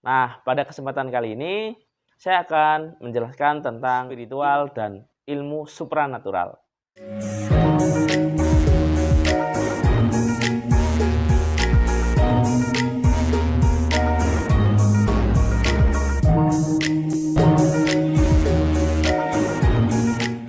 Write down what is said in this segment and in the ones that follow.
Nah, pada kesempatan kali ini saya akan menjelaskan tentang spiritual dan ilmu supranatural.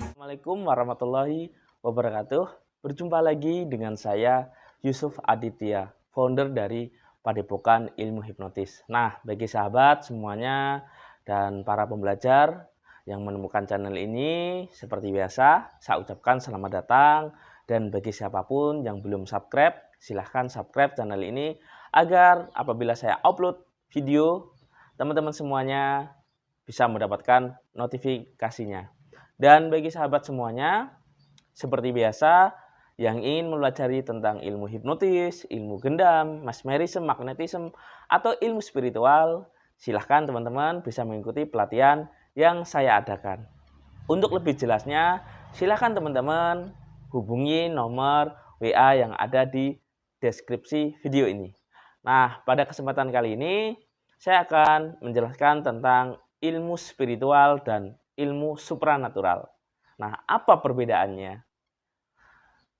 Assalamualaikum warahmatullahi wabarakatuh. Berjumpa lagi dengan saya Yusuf Aditya, founder dari Padepokan Ilmu Hipnotis. Nah, bagi sahabat semuanya dan para pembelajar yang menemukan channel ini, seperti biasa, saya ucapkan selamat datang. Dan bagi siapapun yang belum subscribe, silahkan subscribe channel ini agar apabila saya upload video, teman-teman semuanya bisa mendapatkan notifikasinya. Dan bagi sahabat semuanya, seperti biasa, yang ingin mempelajari tentang ilmu hipnotis, ilmu gendam, mesmerism, magnetism, atau ilmu spiritual, silahkan teman-teman bisa mengikuti pelatihan yang saya adakan. Untuk lebih jelasnya, silahkan teman-teman hubungi nomor WA yang ada di deskripsi video ini. Nah, pada kesempatan kali ini, saya akan menjelaskan tentang ilmu spiritual dan ilmu supranatural. Nah, apa perbedaannya?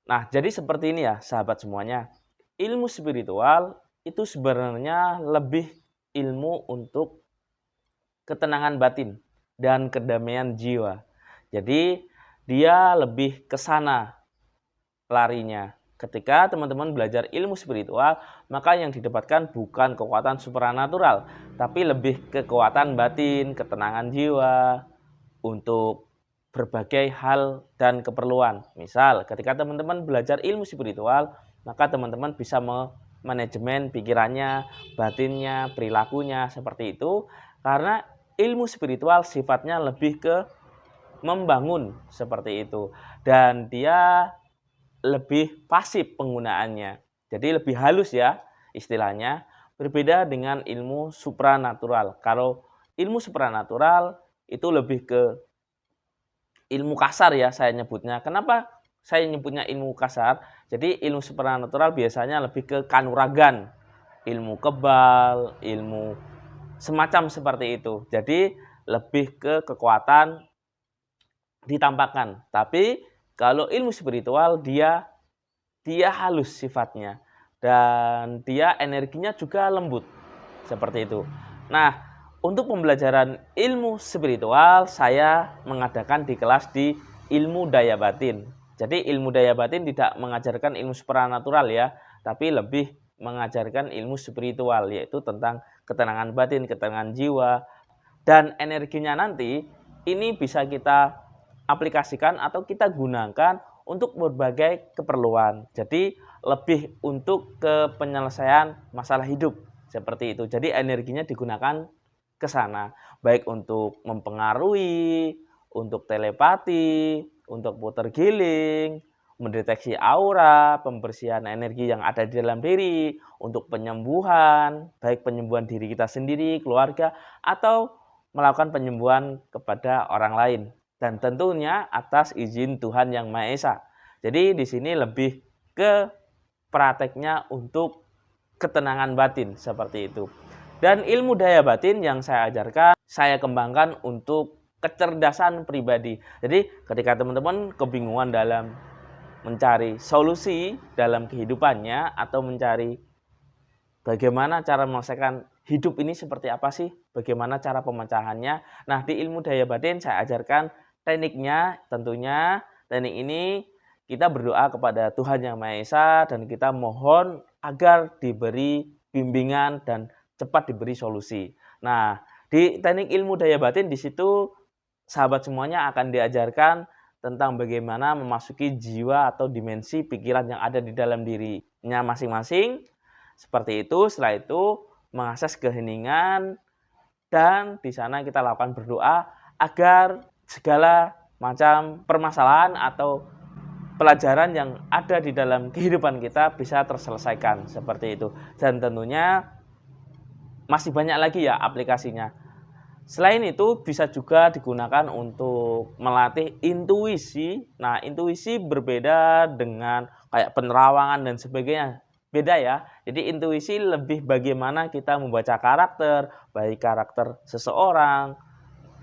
Nah, jadi seperti ini ya, sahabat semuanya. Ilmu spiritual itu sebenarnya lebih ilmu untuk ketenangan batin dan kedamaian jiwa. Jadi, dia lebih ke sana larinya. Ketika teman-teman belajar ilmu spiritual, maka yang didapatkan bukan kekuatan supranatural, tapi lebih kekuatan batin, ketenangan jiwa untuk berbagai hal dan keperluan. Misal, ketika teman-teman belajar ilmu spiritual, maka teman-teman bisa manajemen pikirannya, batinnya, perilakunya seperti itu. Karena ilmu spiritual sifatnya lebih ke membangun seperti itu. Dan dia lebih pasif penggunaannya. Jadi lebih halus ya istilahnya. Berbeda dengan ilmu supranatural. Kalau ilmu supranatural itu lebih ke ilmu kasar ya saya nyebutnya. Kenapa saya nyebutnya ilmu kasar? Jadi ilmu supranatural biasanya lebih ke kanuragan, ilmu kebal, ilmu semacam seperti itu. Jadi lebih ke kekuatan ditampakkan. Tapi kalau ilmu spiritual dia halus sifatnya dan dia energinya juga lembut seperti itu. Nah, untuk pembelajaran ilmu spiritual saya mengadakan di kelas di ilmu daya batin. Jadi ilmu daya batin tidak mengajarkan ilmu supranatural ya, tapi lebih mengajarkan ilmu spiritual, yaitu tentang ketenangan batin, ketenangan jiwa, dan energinya nanti ini bisa kita aplikasikan atau kita gunakan untuk berbagai keperluan. Jadi lebih untuk ke penyelesaian masalah hidup seperti itu. Jadi energinya digunakan ke sana, baik untuk mempengaruhi, untuk telepati, untuk putar giling, mendeteksi aura, pembersihan energi yang ada di dalam diri, untuk penyembuhan, baik penyembuhan diri kita sendiri, keluarga, atau melakukan penyembuhan kepada orang lain. Dan tentunya atas izin Tuhan Yang Maha Esa. Jadi di sini lebih ke prakteknya untuk ketenangan batin seperti itu. Dan ilmu daya batin yang saya ajarkan, saya kembangkan untuk kecerdasan pribadi. Jadi ketika teman-teman kebingungan dalam mencari solusi dalam kehidupannya atau mencari bagaimana cara menyelesaikan hidup ini seperti apa sih? Bagaimana cara pemecahannya? Nah, di ilmu daya batin saya ajarkan tekniknya. Tentunya teknik ini kita berdoa kepada Tuhan Yang Maha Esa dan kita mohon agar diberi bimbingan dan cepat diberi solusi. Nah, di teknik ilmu daya batin di situ sahabat semuanya akan diajarkan tentang bagaimana memasuki jiwa atau dimensi pikiran yang ada di dalam dirinya masing-masing. Seperti itu, setelah itu mengakses keheningan dan di sana kita lakukan berdoa agar segala macam permasalahan atau pelajaran yang ada di dalam kehidupan kita bisa terselesaikan seperti itu. Dan tentunya masih banyak lagi ya aplikasinya. Selain itu bisa juga digunakan untuk melatih intuisi. Nah, intuisi berbeda dengan kayak penerawangan dan sebagainya. beda ya. Jadi intuisi lebih bagaimana kita membaca karakter, baik karakter seseorang,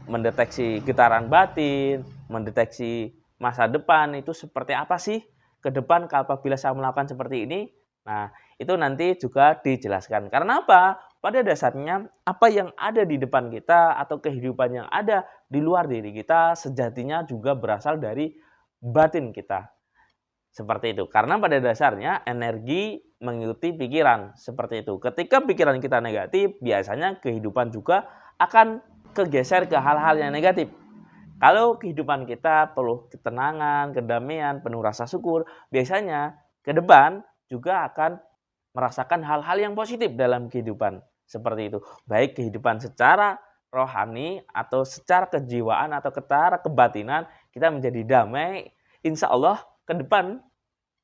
mendeteksi getaran batin, mendeteksi masa depan itu seperti apa sih ke depan apabila saya melakukan seperti ini. Nah, itu nanti juga dijelaskan. Karena apa? Pada dasarnya apa yang ada di depan kita atau kehidupan yang ada di luar diri kita sejatinya juga berasal dari batin kita. Seperti itu. Karena pada dasarnya energi mengikuti pikiran. Seperti itu. Ketika pikiran kita negatif, biasanya kehidupan juga akan kegeser ke hal-hal yang negatif. Kalau kehidupan kita penuh ketenangan, kedamaian, penuh rasa syukur, biasanya ke depan juga akan merasakan hal-hal yang positif dalam kehidupan. Seperti itu. Baik kehidupan secara rohani atau secara kejiwaan atau secara kebatinan, kita menjadi damai. Insya Allah ke depan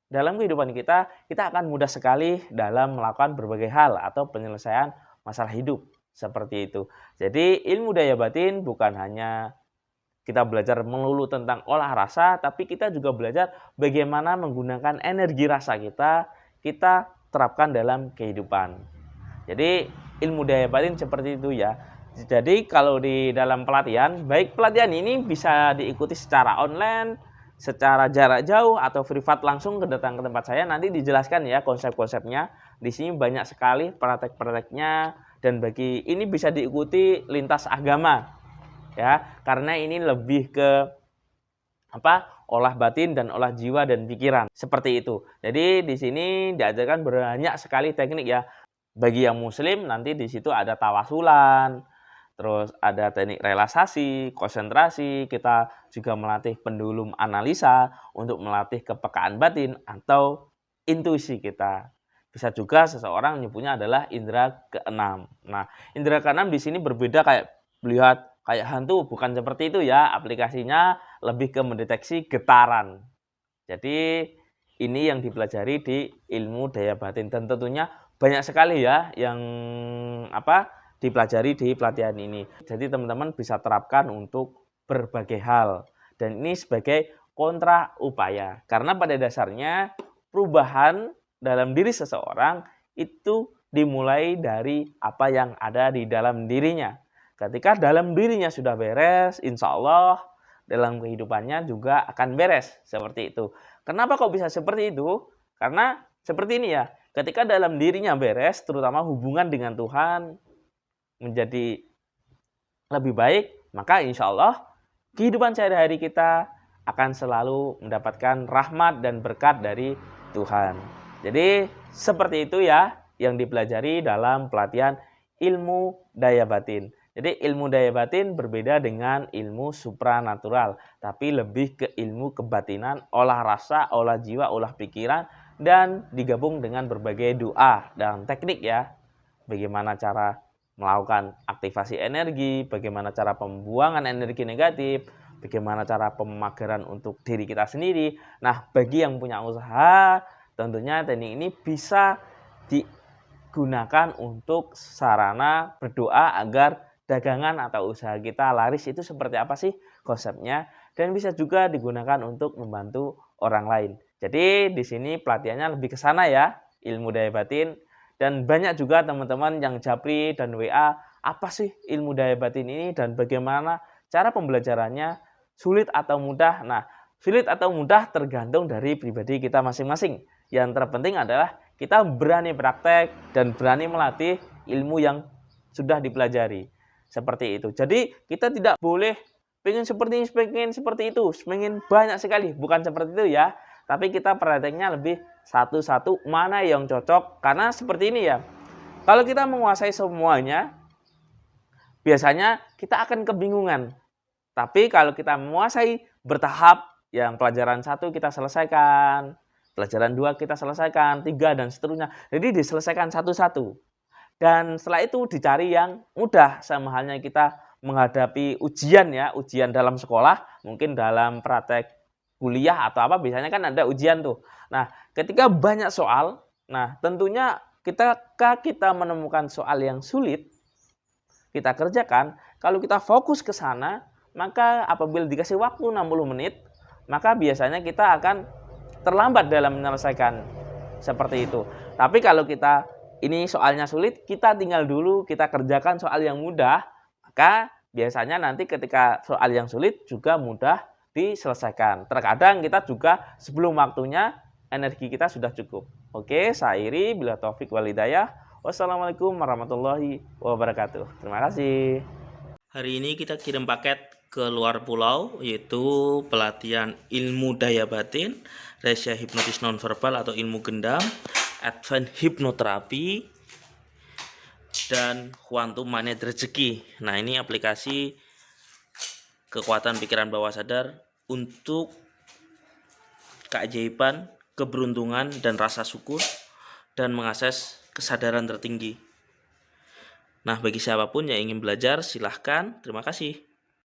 dalam kehidupan kita akan mudah sekali dalam melakukan berbagai hal atau penyelesaian masalah hidup. Seperti itu. Jadi ilmu daya batin bukan hanya kita belajar melulu tentang olah rasa, tapi kita juga belajar bagaimana menggunakan energi rasa kita terapkan dalam kehidupan. Jadi ilmu daya batin seperti itu ya. Jadi kalau di dalam pelatihan, baik pelatihan ini bisa diikuti secara online, secara jarak jauh atau privat langsung datang ke tempat saya, nanti dijelaskan ya konsep-konsepnya. Di sini banyak sekali praktek-prakteknya dan bagi ini bisa diikuti lintas agama ya, karena ini lebih ke olah batin dan olah jiwa dan pikiran seperti itu. Jadi di sini diajarkan banyak sekali teknik ya. Bagi yang muslim nanti di situ ada tawasulan, terus ada teknik relaksasi, konsentrasi, kita juga melatih pendulum analisa untuk melatih kepekaan batin atau intuisi kita. Bisa juga seseorang menyebutnya adalah indera keenam. Nah, indera keenam di sini berbeda kayak melihat kayak hantu, bukan seperti itu ya. Aplikasinya lebih ke mendeteksi getaran. Jadi ini yang dipelajari di ilmu daya batin dan tentunya banyak sekali ya yang dipelajari di pelatihan ini. Jadi teman-teman bisa terapkan untuk berbagai hal dan ini sebagai kontra upaya. Karena pada dasarnya perubahan dalam diri seseorang itu dimulai dari apa yang ada di dalam dirinya. Ketika dalam dirinya sudah beres, insya Allah dalam kehidupannya juga akan beres. Seperti itu. Kenapa kok bisa seperti itu? Karena seperti ini ya. Ketika dalam dirinya beres, terutama hubungan dengan Tuhan menjadi lebih baik, maka insya Allah kehidupan sehari-hari kita akan selalu mendapatkan rahmat dan berkat dari Tuhan. Jadi seperti itu ya yang dipelajari dalam pelatihan ilmu daya batin. Jadi ilmu daya batin berbeda dengan ilmu supranatural, tapi lebih ke ilmu kebatinan, olah rasa, olah jiwa, olah pikiran, dan digabung dengan berbagai doa dan teknik ya. Bagaimana cara melakukan aktivasi energi, bagaimana cara pembuangan energi negatif, bagaimana cara pemagaran untuk diri kita sendiri. Nah, bagi yang punya usaha, tentunya teknik ini bisa digunakan untuk sarana berdoa agar dagangan atau usaha kita laris. Itu seperti apa sih konsepnya, dan bisa juga digunakan untuk membantu orang lain. Jadi di sini pelatihannya lebih ke sana ya, ilmu daya batin. Dan banyak juga teman-teman yang japri dan WA, apa sih ilmu daya batin ini dan bagaimana cara pembelajarannya, sulit atau mudah. Nah, sulit atau mudah tergantung dari pribadi kita masing-masing. Yang terpenting adalah kita berani praktek dan berani melatih ilmu yang sudah dipelajari. Seperti itu. Jadi kita tidak boleh pengen seperti itu, pengen banyak sekali. Bukan seperti itu ya. Tapi kita prakteknya lebih satu-satu mana yang cocok. Karena seperti ini ya. Kalau kita menguasai semuanya, biasanya kita akan kebingungan. Tapi kalau kita menguasai bertahap, yang pelajaran 1 kita selesaikan, pelajaran 2 kita selesaikan, 3 dan seterusnya. Jadi diselesaikan satu-satu. Dan setelah itu dicari yang mudah, sama halnya kita menghadapi ujian ya, ujian dalam sekolah, mungkin dalam praktek kuliah atau apa, biasanya kan ada ujian tuh. Nah, ketika banyak soal, nah tentunya ketika kita menemukan soal yang sulit, kita kerjakan, kalau kita fokus ke sana, maka apabila dikasih waktu 60 menit, maka biasanya kita akan terlambat dalam menyelesaikan seperti itu. Tapi kalau kita ini soalnya sulit, kita tinggal dulu kita kerjakan soal yang mudah, maka biasanya nanti ketika soal yang sulit juga mudah diselesaikan. Terkadang kita juga sebelum waktunya energi kita sudah cukup. Oke, saya akhiri, bila taufik wal hidayah. Wassalamualaikum warahmatullahi wabarakatuh. Terima kasih. Hari ini kita kirim paket ke luar pulau, yaitu pelatihan ilmu daya batin, rahasia hipnotis nonverbal atau ilmu gendam, advance hipnoterapi, dan quantum magnet rezeki. Nah, ini aplikasi kekuatan pikiran bawah sadar untuk keajaiban, keberuntungan, dan rasa syukur, dan mengakses kesadaran tertinggi. Nah, bagi siapapun yang ingin belajar, silahkan. Terima kasih.